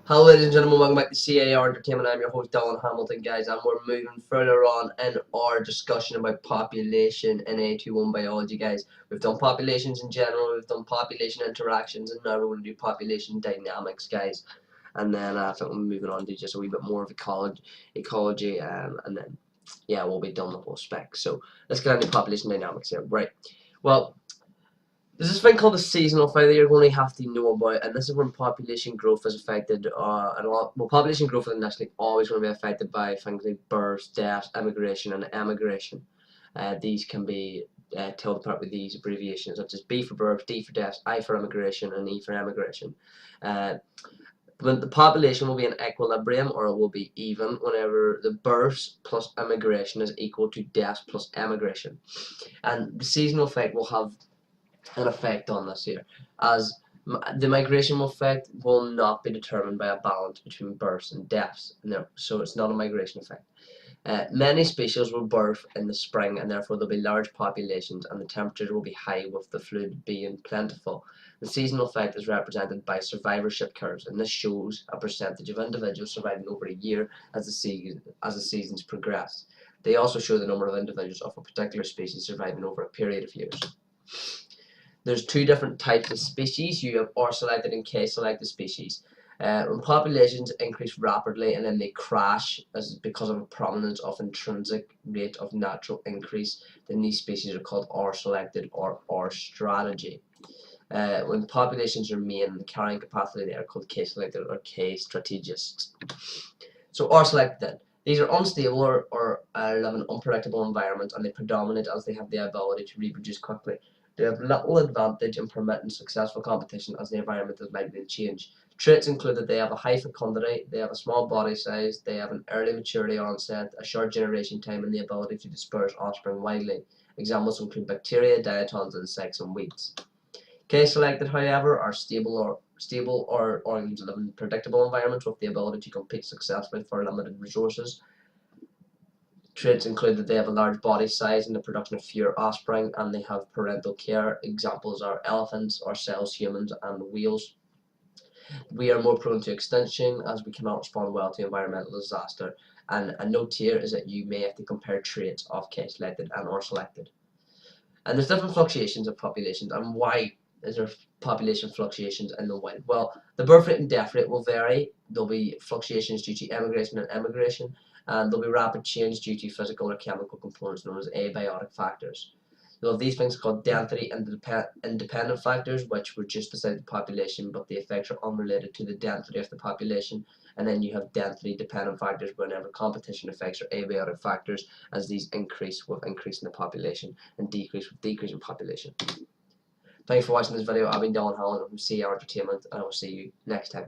Hello ladies and gentlemen, welcome back to C.A.R. Entertainment. I'm your host Dylan Hamilton, guys, and we're moving further on in our discussion about population in A21 biology, guys. We've done populations in general, we've done population interactions, and now we're going to do population dynamics, guys. And then I think we're moving on to just a wee bit more of ecology, and then yeah, we'll be done the whole spec. So let's get into population dynamics here. Right. Well, there's this thing called the seasonal effect that you're going to have to know about, and this is when population growth is affected. Population growth is actually always going to be affected by things like births, deaths, immigration, and emigration. These can be told apart with these abbreviations, such as B for births, D for deaths, I for immigration, and E for emigration. When the population will be in equilibrium, or it will be even, whenever the births plus immigration is equal to deaths plus emigration. And the seasonal effect will have an effect on this here, as the migration effect will not be determined by a balance between births and deaths, so it's not a migration effect. Many species will birth in the spring, and therefore there will be large populations, and the temperatures will be high with the fluid being plentiful. The seasonal effect is represented by survivorship curves, and this shows a percentage of individuals surviving over a year as the seasons progress. They also show the number of individuals of a particular species surviving over a period of years. There's two different types of species. You have R-selected and K-selected species. When populations increase rapidly and then they crash because of a prominence of intrinsic rate of natural increase, then these species are called R-selected or R-strategy. When populations remain in the carrying capacity, they are called K-selected or K-strategists. So R-selected. These are unstable or live in unpredictable environments, and they predominate as they have the ability to reproduce quickly. They have little advantage in permitting successful competition as the environment is likely to change. Traits include that they have a high fecundity, they have a small body size, they have an early maturity onset, a short generation time, and the ability to disperse offspring widely. Examples include bacteria, diatoms, insects, and weeds. K-selected, however, are stable or organisms that live in predictable environments with the ability to compete successfully for limited resources. Traits include that they have a large body size and the production of fewer offspring, and they have parental care. Examples are elephants, ourselves, humans, and whales. We are more prone to extinction as we cannot respond well to environmental disaster. And a note here is that you may have to compare traits of K-selected and R-selected. And there's different fluctuations of populations. And why is there population fluctuations in the wild? Well, the birth rate and death rate will vary. There'll be fluctuations due to emigration and immigration, and there'll be rapid change due to physical or chemical components known as abiotic factors. You'll have these things called density independent factors, which reduce the size of the population, but the effects are unrelated to the density of the population. And then you have density dependent factors whenever competition effects are abiotic factors, as these increase with increasing the population and decrease with decreasing population. Thanks for watching this video. I've been Dylan Hamilton from C.A.R. Entertainment, and I will see you next time.